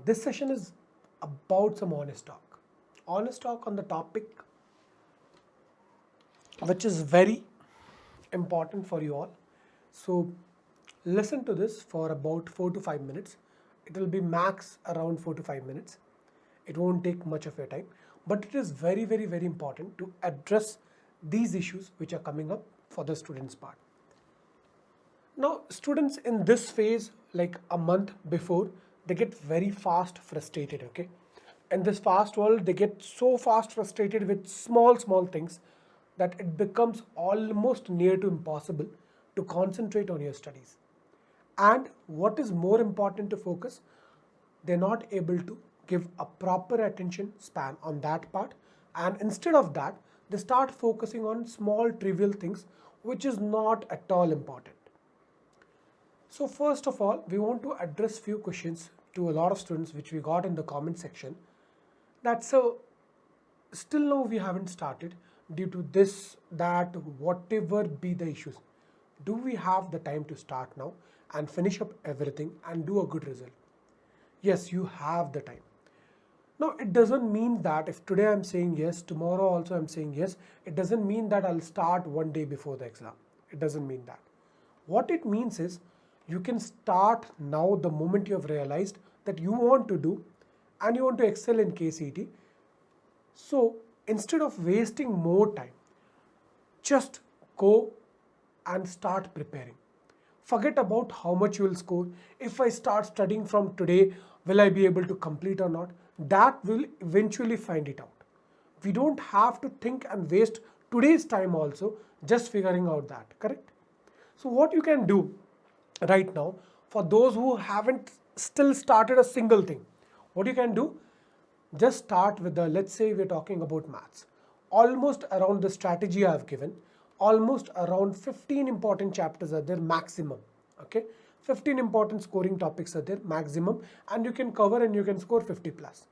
This session is about some honest talk. Honest talk on the topic which is very important for you all. So listen to this for about 4 to 5 minutes. It will be max around 4 to 5 minutes. It won't take much of your time, but it is very important to address these issues which are coming up for the students part. Now, students in this phase, like a month before, they get very fast frustrated, okay? In this fast world, they get so fast frustrated with small things that it becomes almost near to impossible to concentrate on your studies. And what is more important to focus, they're not able to give a proper attention span on that part. And instead of that, they start focusing on small trivial things, which is not at all important. So first of all, we want to address few questions to a lot of students which we got in the comment section. That's so still now we haven't started due to this, that, whatever be the issues. Do we have the time to start now and finish up everything and do a good result? Yes, you have the time. Now, it doesn't mean that if today I'm saying yes, tomorrow also I'm saying yes, it doesn't mean that I'll start one day before the exam. It doesn't mean that. What it means is you can start now the moment you have realized that you want to do and you want to excel in KCET. So instead of wasting more time, just go and start preparing. Forget about how much you will score. If I start studying from today, will I be able to complete or not? That will eventually find it out. We don't have to think and waste today's time also just figuring out that, correct? So what you can do right now, for those who haven't still started a single thing, what you can do, just start with the, let's say we're talking about maths. Almost around the strategy I have given, almost around 15 important chapters are there maximum, okay? 15 important scoring topics are there maximum, and you can cover and you can score 50 plus,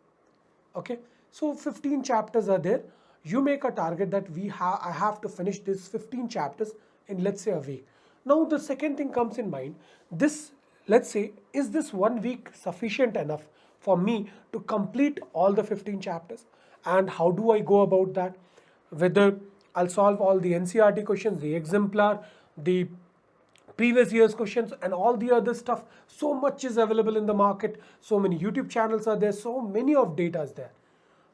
okay? So 15 chapters are there. You make a target that I have to finish this 15 chapters in, let's say, a week. Now the second thing comes in mind, this, let's say, is this 1 week sufficient enough for me to complete all the 15 chapters? And how do I go about that? Whether I'll solve all the NCERT questions, the exemplar, the previous year's questions and all the other stuff. So much is available in the market. So many YouTube channels are there. So many of data is there.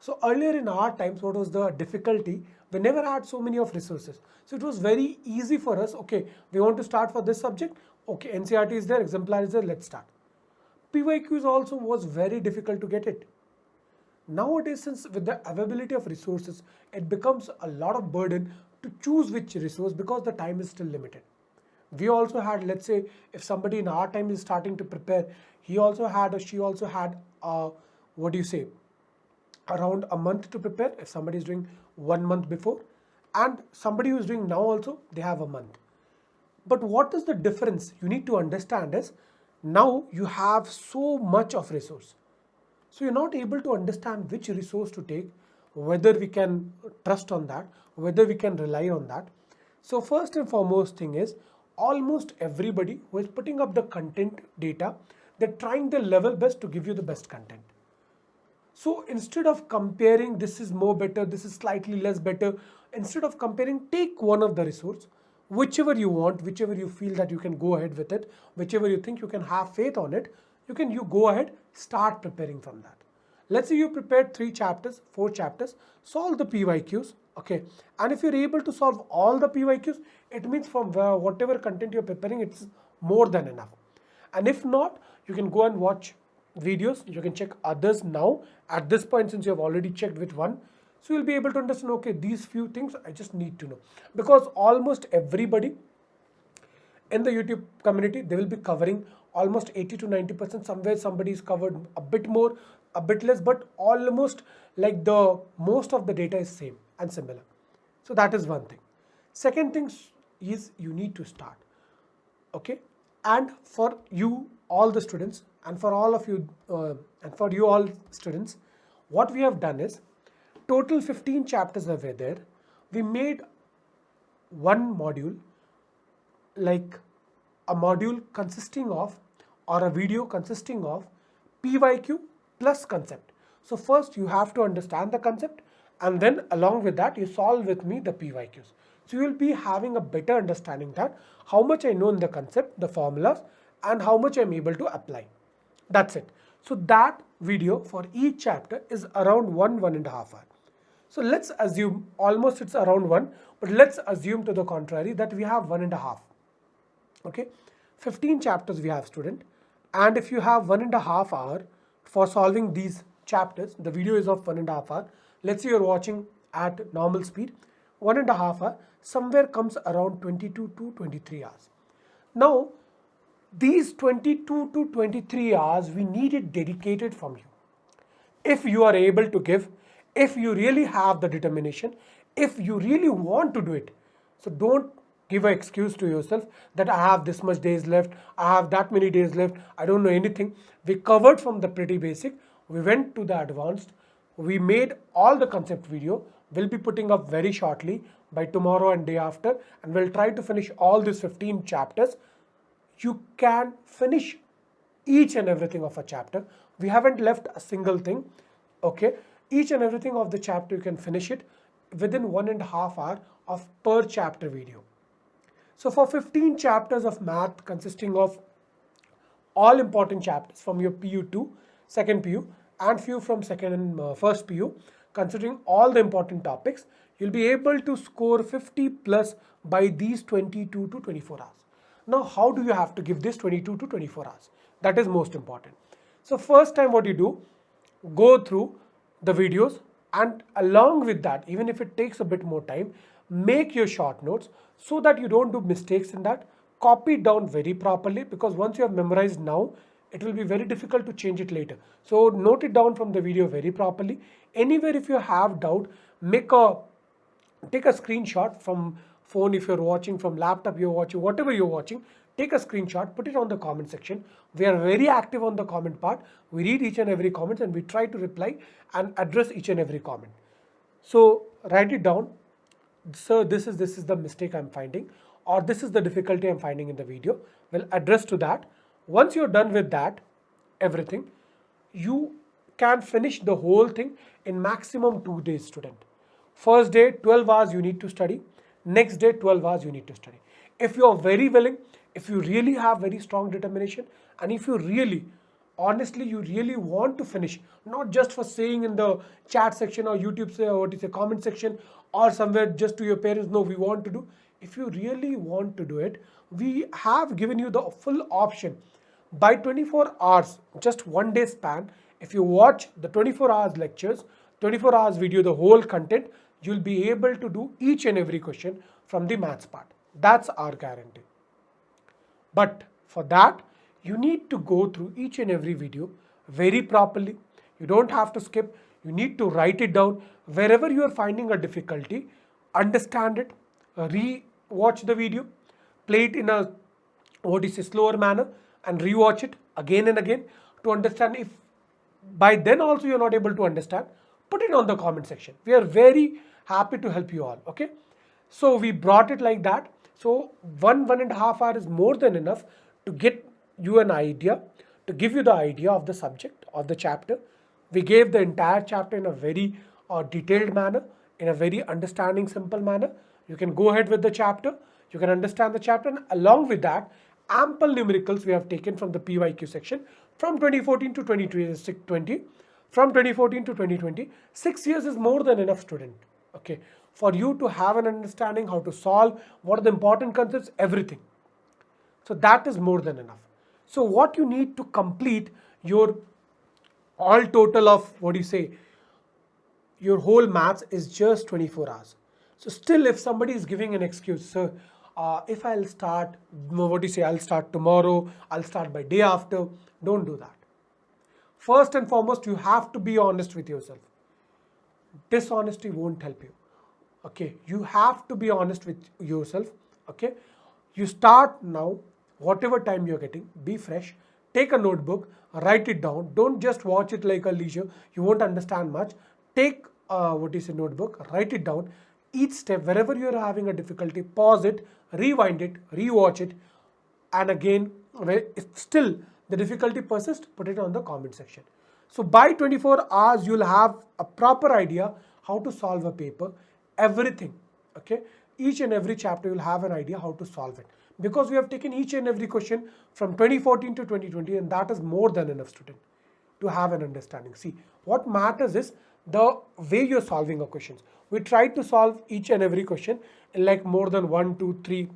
So earlier in our times, what was the difficulty? We never had so many of resources. So it was very easy for us. Okay, we want to start for this subject. Okay, NCERT is there, exemplar is there, let's start. PYQs also was very difficult to get it. Nowadays, since with the availability of resources, it becomes a lot of burden to choose which resource because the time is still limited. We also had, let's say, if somebody in our time is starting to prepare, he also had or she also had, what do you say, around a month to prepare. If somebody is doing 1 month before, and somebody who is doing now also, they have a month. But what is the difference you need to understand is, now you have so much of resource. So you're not able to understand which resource to take, whether we can trust on that, whether we can rely on that. So first and foremost thing is, almost everybody who is putting up the content data, they're trying their level best to give you the best content. So instead of comparing, this is more better, this is slightly less better, instead of comparing, take one of the resource, whichever you want, whichever you feel that you can go ahead with it, whichever you think you can have faith on it, you go ahead, start preparing from that. Let's say you prepared 3 chapters, 4 chapters, solve the PYQs, okay? And if you're able to solve all the PYQs, it means from whatever content you're preparing, it's more than enough. And if not, you can go and watch videos, you can check others now. At this point, since you have already checked with one, so you'll be able to understand, okay, these few things I just need to know. Because almost everybody in the YouTube community, they will be covering almost 80 to 90%. Somewhere somebody is covered a bit more, a bit less, but almost like the most of the data is same and similar. So that is one thing. Second thing is you need to start, okay? And for you all the students, and for all of you and for you all students, what we have done is, total 15 chapters are there. We made one module, like a module consisting of, or a video consisting of PYQ plus concept. So first you have to understand the concept, and then along with that you solve with me the PYQs. So you will be having a better understanding that how much I know in the concept, the formulas, and how much I'm able to apply. That's it. So that video for each chapter is around 1.5 hours. So let's assume almost it's around 1, but let's assume to the contrary that we have 1.5. Okay, 15 chapters we have, student, and if you have 1.5 hour for solving these chapters, the video is of 1.5 hour. Let's say you're watching at normal speed, 1.5 hour somewhere comes around 22 to 23 hours. Now these 22 to 23 hours we need it dedicated from you. If you are able to give, if you really have the determination, if you really want to do it. So don't give an excuse to yourself that I have this much days left, I have that many days left, I don't know anything. We covered from the pretty basic, we went to the advanced, we made all the concept video. We'll be putting up very shortly by tomorrow and day after, and we'll try to finish all these 15 chapters. You can finish each and everything of a chapter. We haven't left a single thing. Okay, each and everything of the chapter you can finish it within 1.5 hours of per chapter video. So for 15 chapters of math consisting of all important chapters from your PU2, second PU, and few from second and first PU, considering all the important topics, you'll be able to score 50 plus by these 22 to 24 hours. Now, how do you have to give this 22 to 24 hours? That is most important. So first time what you do, go through the videos, and along with that, even if it takes a bit more time, make your short notes so that you don't do mistakes in that. Copy it down very properly, because once you have memorized now, it will be very difficult to change it later. So note it down from the video very properly. Anywhere if you have doubt, take a screenshot from phone, if you're watching from laptop, you're watching, whatever you're watching, take a screenshot, put it on the comment section. We are very active on the comment part. We read each and every comment and we try to reply and address each and every comment. So write it down. So this is the mistake I'm finding, or this is the difficulty I'm finding in the video. We'll address to that. Once you're done with that, everything, you can finish the whole thing in maximum 2 days, student. First day, 12 hours you need to study. Next day, 12 hours you need to study. If you are very willing, if you really have very strong determination, and if you really, honestly, you really want to finish, not just for saying in the chat section or YouTube comment section or somewhere just to your parents, no, we want to do. If you really want to do it, we have given you the full option. By 24 hours, just 1 day span, if you watch the 24 hours lectures, 24 hours video, the whole content, you'll be able to do each and every question from the maths part. That's our guarantee. But for that, you need to go through each and every video very properly. You don't have to skip. You need to write it down. Wherever you are finding a difficulty, understand it, re-watch the video, play it in a slower manner, and re-watch it again and again to understand. If by then also you're not able to understand, put it on the comment section. We are very happy to help you all. Okay, so we brought it like that. So 1.5 hours is more than enough to get you an idea, to give you the idea of the subject of the chapter. We gave the entire chapter in a very detailed manner, in a very understanding, simple manner. You can go ahead with the chapter, you can understand the chapter, and along with that, ample numericals we have taken from the PYQ section from 2014 to 2020. From 2014 to 2020, 6 years is more than enough, student. Okay, for you to have an understanding how to solve, what are the important concepts, everything. So that is more than enough. So what you need to complete your all total of your whole maths is just 24 hours. So still, if somebody is giving an excuse, sir, if I'll start, I'll start tomorrow, I'll start by day after, don't do that. First and foremost, you have to be honest with yourself. Dishonesty won't help you. Okay, you have to be honest with yourself. Okay, you start now, whatever time you're getting, be fresh, take a notebook, write it down. Don't just watch it like a leisure, you won't understand much. Take notebook, write it down. Each step, wherever you're having a difficulty, pause it, rewind it, rewatch it, and again, still the difficulty persists, put it on the comment section. So by 24 hours, you'll have a proper idea how to solve a paper, everything, okay? Each and every chapter, you'll have an idea how to solve it. Because we have taken each and every question from 2014 to 2020, and that is more than enough, student, to have an understanding. See, what matters is the way you're solving a questions. We tried to solve each and every question in like more than 1, 2, 3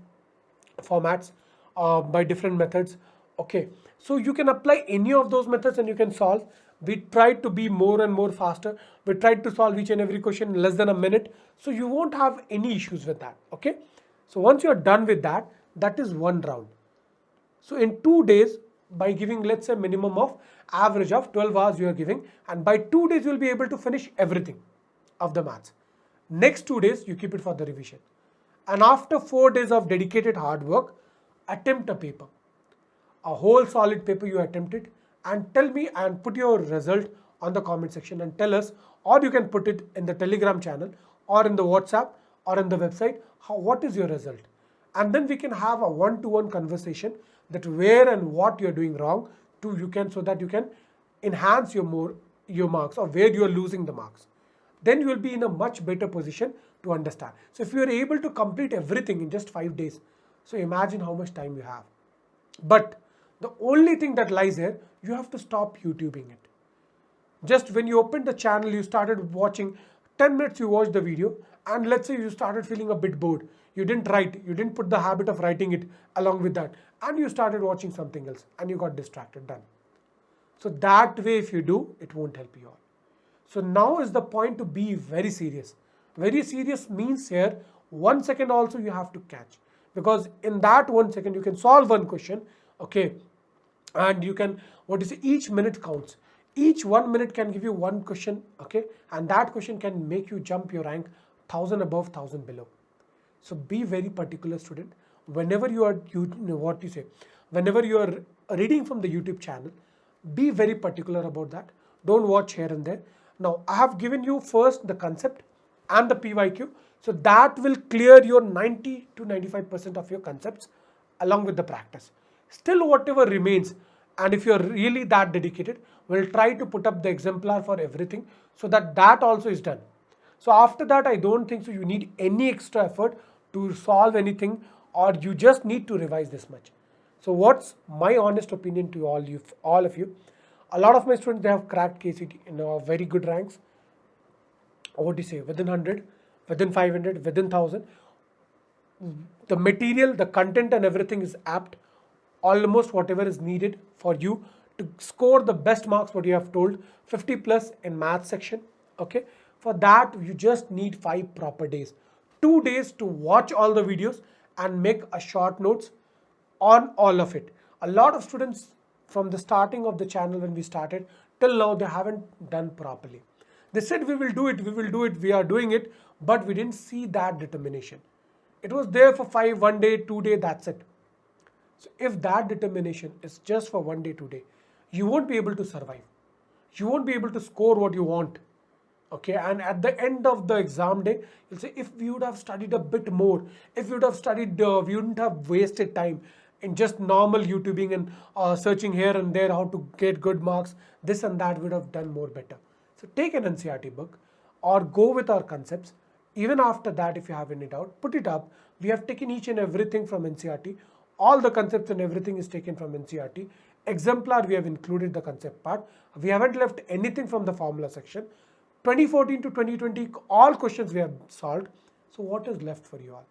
formats by different methods. Okay, so you can apply any of those methods and you can solve. We tried to be more and more faster. We tried to solve each and every question in less than a minute, so you won't have any issues with that. Okay, so once you're done with that, that is one round. So in 2 days, by giving, let's say, minimum of average of 12 hours you are giving, and by 2 days you'll be able to finish everything of the maths. Next 2 days you keep it for the revision, and after 4 days of dedicated hard work, attempt a paper, a whole solid paper you attempted, and tell me and put your result on the comment section and tell us, or you can put it in the Telegram channel or in the WhatsApp or in the website, what is your result. And then we can have a one-to-one conversation that where and what you're doing wrong so that you can enhance your marks, or where you're losing the marks. Then you will be in a much better position to understand. So if you are able to complete everything in just 5 days, so imagine how much time you have. But the only thing that lies here, you have to stop YouTubing it. Just when you opened the channel, you started watching 10 minutes, you watched the video, and let's say you started feeling a bit bored. You didn't write, you didn't put the habit of writing it along with that, and you started watching something else and you got distracted, done. So that way, if you do, it won't help you all. So now is the point to be very serious. Very serious means here, 1 second also you have to catch. Because in that 1 second, you can solve one question, okay? And you can, each minute counts. Each 1 minute can give you one question, okay? And that question can make you jump your rank 1000 above, 1000 below. So be very particular, student. Whenever you are, whenever you are reading from the YouTube channel, be very particular about that. Don't watch here and there. Now, I have given you first the concept and the PYQ. So that will clear your 90 to 95% of your concepts along with the practice. Still, whatever remains, and if you're really that dedicated, we'll try to put up the exemplar for everything so that that also is done. So after that, I don't think so you need any extra effort to solve anything, or you just need to revise this much. So what's my honest opinion to all of you? A lot of my students, they have cracked KCET in very good ranks. Within 100, within 500, within 1000. The material, the content and everything is apt. Almost whatever is needed for you to score the best marks, what you have told, 50 plus in math section, okay? For that, you just need 5 proper days. 2 days to watch all the videos and make a short notes on all of it. A lot of students from the starting of the channel when we started till now, they haven't done properly. They said we will do it, we are doing it, but we didn't see that determination. It was there for 1 day, 2 day, that's it. So if that determination is just for 1 day, 2 day, you won't be able to survive. You won't be able to score what you want. Okay, and at the end of the exam day, you'll say, if we would have studied a bit more, if we would have studied, we wouldn't have wasted time in just normal YouTubing and searching here and there how to get good marks, this and that, would have done more better. So take an NCERT book or go with our concepts. Even after that, if you have any doubt, put it up. We have taken each and everything from NCERT. All the concepts and everything is taken from NCERT. Exemplar, we have included the concept part. We haven't left anything from the formula section. 2014 to 2020, all questions we have solved. So what is left for you all?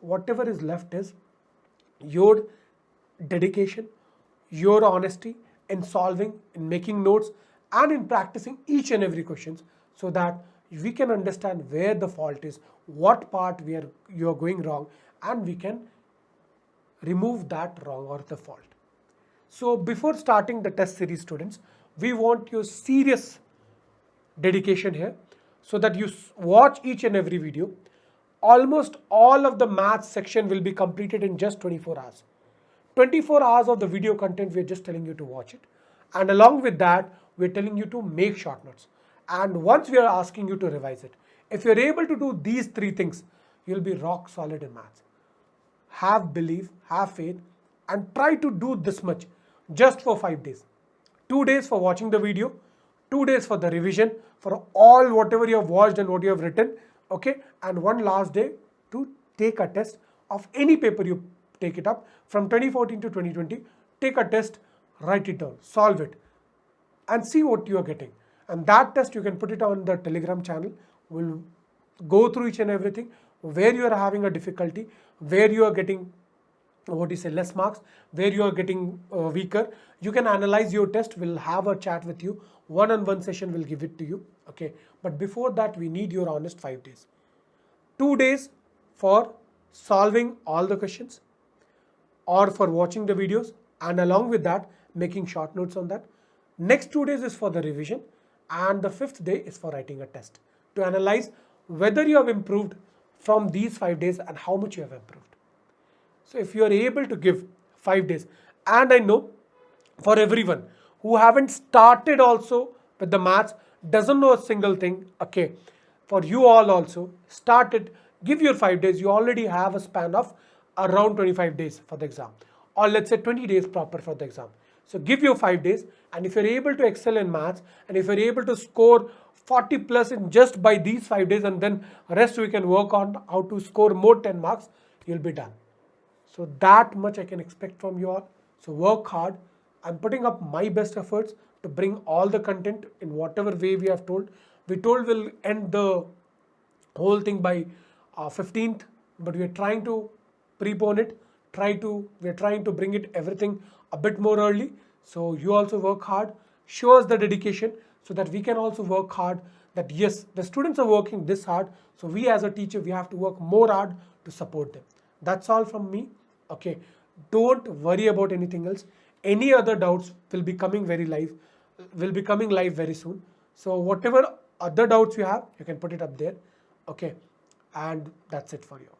Whatever is left is your dedication, your honesty in solving, in making notes, and in practicing each and every questions, so that we can understand where the fault is, what part you are going wrong, and we can remove that wrong or the fault. So before starting the test series, students, we want your serious dedication here, so that you watch each and every video. Almost all of the maths section will be completed in just 24 hours. 24 hours of the video content, we're just telling you to watch it. And along with that, we're telling you to make short notes. And once we are asking you to revise it, if you're able to do these 3 things, you'll be rock solid in maths. Have belief, have faith, and try to do this much. just for 5 days. 2 days for watching the video, 2 days for the revision for all whatever you have watched and what you have written, okay, and one last day to take a test of any paper you take it up from 2014 to 2020. Take a test, write it down, solve it, and see what you are getting. And that test you can put it on the Telegram channel. We'll go through each and everything, where you are having a difficulty, where you are getting less marks, where you are getting weaker. You can analyze your test. We'll have a chat with you, one-on-one session will give it to you, okay. But before that, we need your honest 5 days. 2 days for solving all the questions or for watching the videos, and along with that making short notes on that. Next 2 days is for the revision, and the 5th day is for writing a test to analyze whether you have improved from these 5 days and how much you have improved. So if you are able to give 5 days, and I know for everyone who haven't started also with the maths, doesn't know a single thing, okay, for you all also, start it, give your 5 days, you already have a span of around 25 days for the exam, or let's say 20 days proper for the exam. So give your 5 days, and if you're able to excel in maths, and if you're able to score 40 plus in just by these 5 days, and then rest we can work on how to score more 10 marks, you'll be done. So that much I can expect from you all. So work hard. I'm putting up my best efforts to bring all the content in whatever way we have told. We told we'll end the whole thing by 15th, but we are trying to prepone it. We are trying to bring it everything a bit more early. So you also work hard. Show us the dedication so that we can also work hard. That yes, the students are working this hard. So we as a teacher, we have to work more hard to support them. That's all from me. Okay, don't worry about anything else. Any other doubts will be coming live very soon. So whatever other doubts you have, you can put it up there. Okay, and that's it for you.